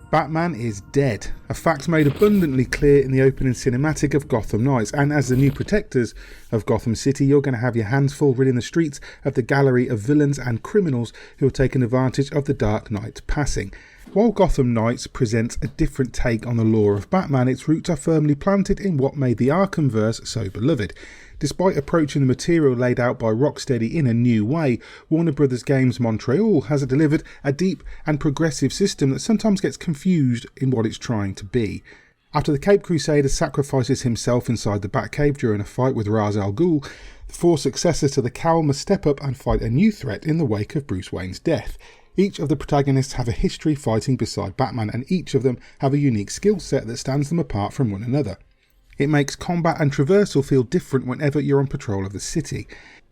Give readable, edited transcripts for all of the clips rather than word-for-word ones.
Batman is dead, a fact made abundantly clear in the opening cinematic of Gotham Knights, and as the new protectors of Gotham City, you're going to have your hands full ridding the streets of the gallery of villains and criminals who are taking advantage of the Dark Knight's passing. While Gotham Knights presents a different take on the lore of Batman, its roots are firmly planted in what made the Arkhamverse so beloved. Despite approaching the material laid out by Rocksteady in a new way, Warner Bros. Games Montreal has delivered a deep and progressive system that sometimes gets confused in what it's trying to be. After the Cape Crusader sacrifices himself inside the Batcave during a fight with Ra's al Ghul, the four successors to the Cowl must step up and fight a new threat in the wake of Bruce Wayne's death. Each of the protagonists have a history fighting beside Batman, and each of them have a unique skill set that stands them apart from one another. It makes combat and traversal feel different whenever you're on patrol of the city.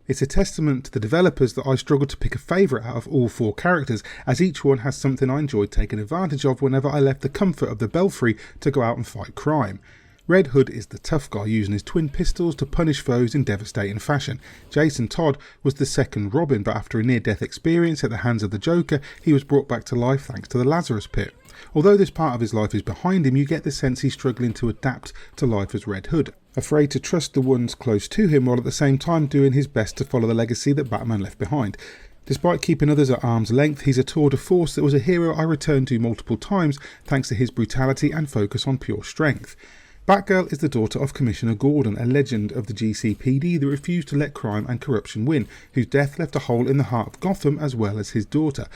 It's a testament to the developers that I struggled to pick a favourite out of all four characters, as each one has something I enjoyed taking advantage of whenever I left the comfort of the Belfry to go out and fight crime. Red Hood is the tough guy using his twin pistols to punish foes in devastating fashion. Jason Todd was the second Robin, but after a near-death experience at the hands of the Joker, he was brought back to life thanks to the Lazarus Pit. Although this part of his life is behind him, you get the sense he's struggling to adapt to life as Red Hood, afraid to trust the ones close to him while at the same time doing his best to follow the legacy that Batman left behind. Despite keeping others at arm's length, he's a tour de force that was a hero I returned to multiple times thanks to his brutality and focus on pure strength. Batgirl is the daughter of Commissioner Gordon, a legend of the GCPD that refused to let crime and corruption win, whose death left a hole in the heart of Gotham as well as his daughter.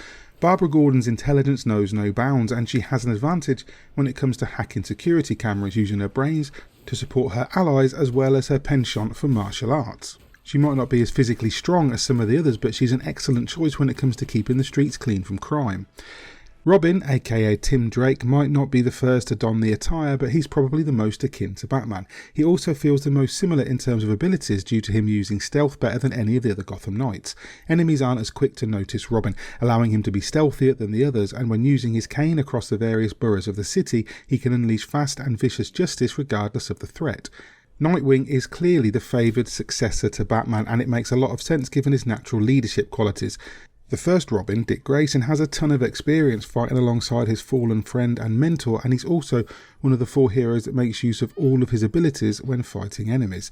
Barbara Gordon's intelligence knows no bounds, and she has an advantage when it comes to hacking security cameras, using her brains to support her allies as well as her penchant for martial arts. She might not be as physically strong as some of the others, but she's an excellent choice when it comes to keeping the streets clean from crime. Robin, aka Tim Drake, might not be the first to don the attire, but he's probably the most akin to Batman. He also feels the most similar in terms of abilities due to him using stealth better than any of the other Gotham Knights. Enemies aren't as quick to notice Robin, allowing him to be stealthier than the others, and when using his cane across the various boroughs of the city, he can unleash fast and vicious justice regardless of the threat. Nightwing is clearly the favoured successor to Batman, and it makes a lot of sense given his natural leadership qualities. The first Robin, Dick Grayson, has a ton of experience fighting alongside his fallen friend and mentor, and he's also one of the four heroes that makes use of all of his abilities when fighting enemies.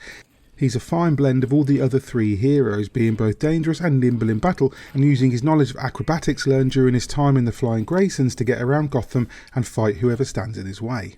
He's a fine blend of all the other three heroes, being both dangerous and nimble in battle, and using his knowledge of acrobatics learned during his time in the Flying Graysons to get around Gotham and fight whoever stands in his way.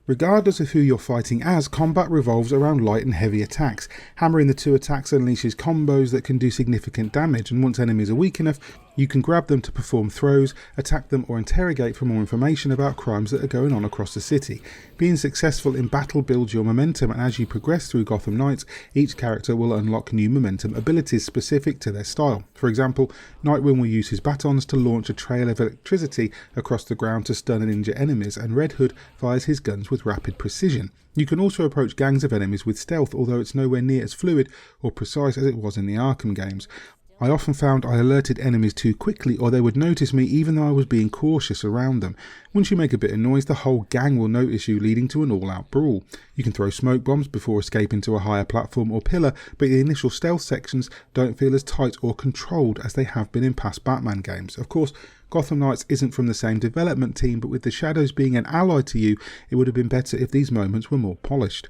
Regardless of who you're fighting as, combat revolves around light and heavy attacks. Hammering the two attacks unleashes combos that can do significant damage, and once enemies are weak enough, you can grab them to perform throws, attack them or interrogate for more information about crimes that are going on across the city. Being successful in battle builds your momentum, and as you progress through Gotham Knights, each character will unlock new momentum abilities specific to their style. For example, Nightwing will use his batons to launch a trail of electricity across the ground to stun and injure enemies, and Red Hood fires his guns with rapid precision. You can also approach gangs of enemies with stealth, although it's nowhere near as fluid or precise as it was in the Arkham games. I often found I alerted enemies too quickly, or they would notice me even though I was being cautious around them. Once you make a bit of noise, the whole gang will notice you, leading to an all-out brawl. You can throw smoke bombs before escaping to a higher platform or pillar, but the initial stealth sections don't feel as tight or controlled as they have been in past Batman games. Of course, Gotham Knights isn't from the same development team, but with the Shadows being an ally to you, it would have been better if these moments were more polished.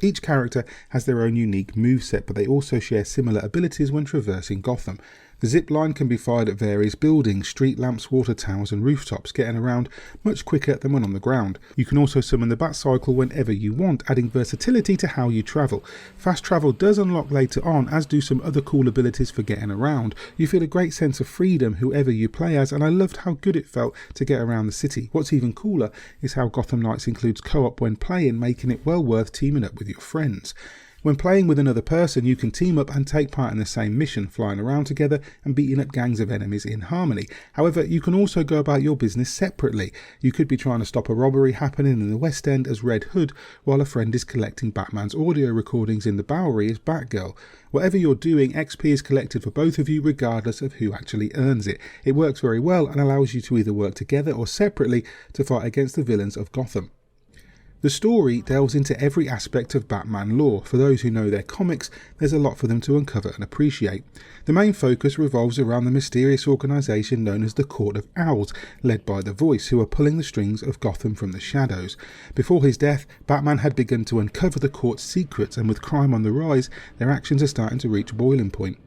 Each character has their own unique moveset, but they also share similar abilities when traversing Gotham. The zip line can be fired at various buildings, street lamps, water towers and rooftops, getting around much quicker than when on the ground. You can also summon the bat cycle whenever you want, adding versatility to how you travel. Fast travel does unlock later on, as do some other cool abilities for getting around. You feel a great sense of freedom whoever you play as, and I loved how good it felt to get around the city. What's even cooler is how Gotham Knights includes co-op when playing, making it well worth teaming up with your friends. When playing with another person, you can team up and take part in the same mission, flying around together and beating up gangs of enemies in harmony. However, you can also go about your business separately. You could be trying to stop a robbery happening in the West End as Red Hood, while a friend is collecting Batman's audio recordings in the Bowery as Batgirl. Whatever you're doing, XP is collected for both of you regardless of who actually earns it. It works very well and allows you to either work together or separately to fight against the villains of Gotham. The story delves into every aspect of Batman lore. For those who know their comics, there's a lot for them to uncover and appreciate. The main focus revolves around the mysterious organisation known as the Court of Owls, led by the Voice, who are pulling the strings of Gotham from the shadows. Before his death, Batman had begun to uncover the court's secrets, and with crime on the rise, their actions are starting to reach boiling point.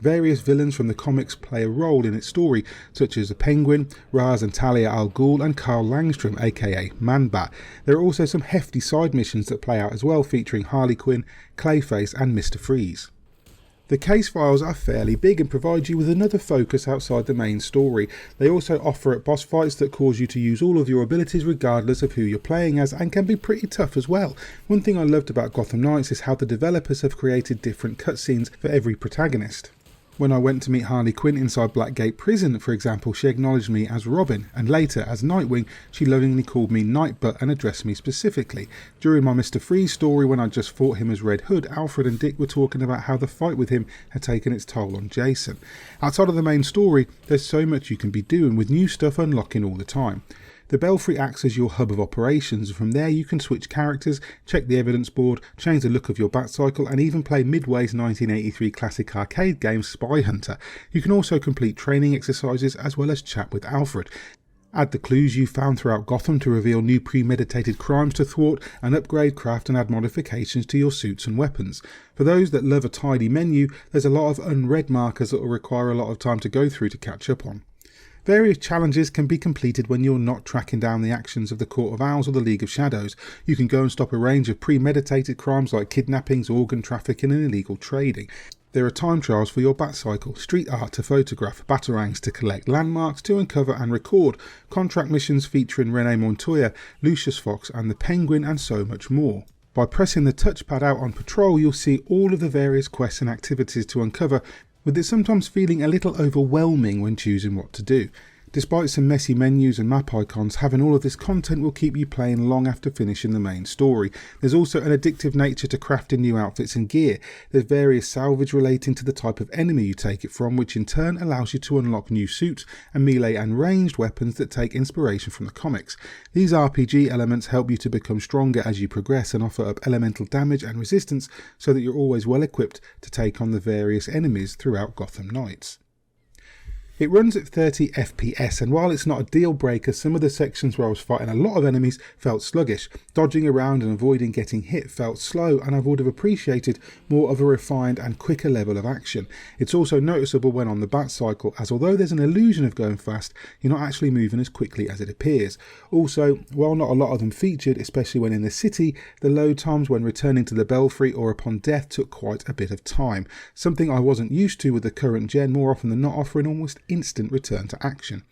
Various villains from the comics play a role in its story, such as the Penguin, Ra's and Talia al Ghul, and Carl Langstrom, aka Man-Bat. There are also some hefty side missions that play out as well, featuring Harley Quinn, Clayface and Mr. Freeze. The case files are fairly big and provide you with another focus outside the main story. They also offer up boss fights that cause you to use all of your abilities regardless of who you're playing as, and can be pretty tough as well. One thing I loved about Gotham Knights is how the developers have created different cutscenes for every protagonist. When I went to meet Harley Quinn inside Blackgate Prison, for example, she acknowledged me as Robin, and later, as Nightwing, she lovingly called me Nightbutt and addressed me specifically. During my Mr. Freeze story, when I just fought him as Red Hood, Alfred and Dick were talking about how the fight with him had taken its toll on Jason. Outside of the main story, there's so much you can be doing, with new stuff unlocking all the time. The Belfry acts as your hub of operations, and from there you can switch characters, check the evidence board, change the look of your Batcycle, and even play Midway's 1983 classic arcade game Spy Hunter. You can also complete training exercises as well as chat with Alfred. Add the clues you found throughout Gotham to reveal new premeditated crimes to thwart, and upgrade, craft and add modifications to your suits and weapons. For those that love a tidy menu, there's a lot of unread markers that will require a lot of time to go through to catch up on. Various challenges can be completed when you're not tracking down the actions of the Court of Owls or the League of Shadows. You can go and stop a range of premeditated crimes like kidnappings, organ trafficking and illegal trading. There are time trials for your Batcycle, street art to photograph, batarangs to collect, landmarks to uncover and record, contract missions featuring Renee Montoya, Lucius Fox and the Penguin, and so much more. By pressing the touchpad out on patrol, you'll see all of the various quests and activities to uncover, with it sometimes feeling a little overwhelming when choosing what to do. Despite some messy menus and map icons, having all of this content will keep you playing long after finishing the main story. There's also an addictive nature to crafting new outfits and gear. There's various salvage relating to the type of enemy you take it from, which in turn allows you to unlock new suits and melee and ranged weapons that take inspiration from the comics. These RPG elements help you to become stronger as you progress and offer up elemental damage and resistance so that you're always well equipped to take on the various enemies throughout Gotham Knights. It runs at 30 FPS, and while it's not a deal breaker, some of the sections where I was fighting a lot of enemies felt sluggish. Dodging around and avoiding getting hit felt slow, and I would have appreciated more of a refined and quicker level of action. It's also noticeable when on the Batcycle, as although there's an illusion of going fast, you're not actually moving as quickly as it appears. Also, while not a lot of them featured, especially when in the city, the load times when returning to the Belfry or upon death took quite a bit of time, something I wasn't used to with the current gen, more often than not offering almost instant return to action.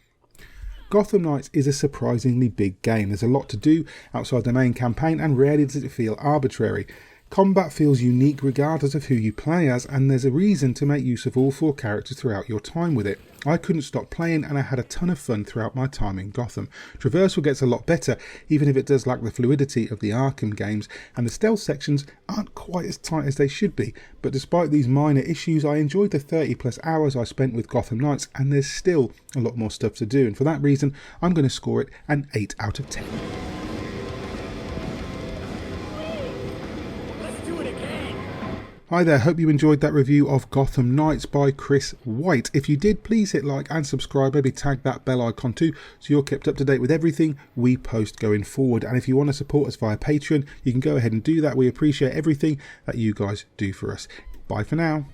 Gotham Knights is a surprisingly big game. There's a lot to do outside the main campaign, and rarely does it feel arbitrary. Combat feels unique regardless of who you play as, and there's a reason to make use of all four characters throughout your time with it. I couldn't stop playing, and I had a ton of fun throughout my time in Gotham. Traversal gets a lot better, even if it does lack the fluidity of the Arkham games, and the stealth sections aren't quite as tight as they should be. But despite these minor issues, I enjoyed the 30 plus hours I spent with Gotham Knights, and there's still a lot more stuff to do, and for that reason I'm going to score it an 8 out of 10. Hi there, hope you enjoyed that review of Gotham Knights by Chris White. If you did, please hit like and subscribe, maybe tag that bell icon too, so you're kept up to date with everything we post going forward. And if you want to support us via Patreon, you can go ahead and do that. We appreciate everything that you guys do for us. Bye for now.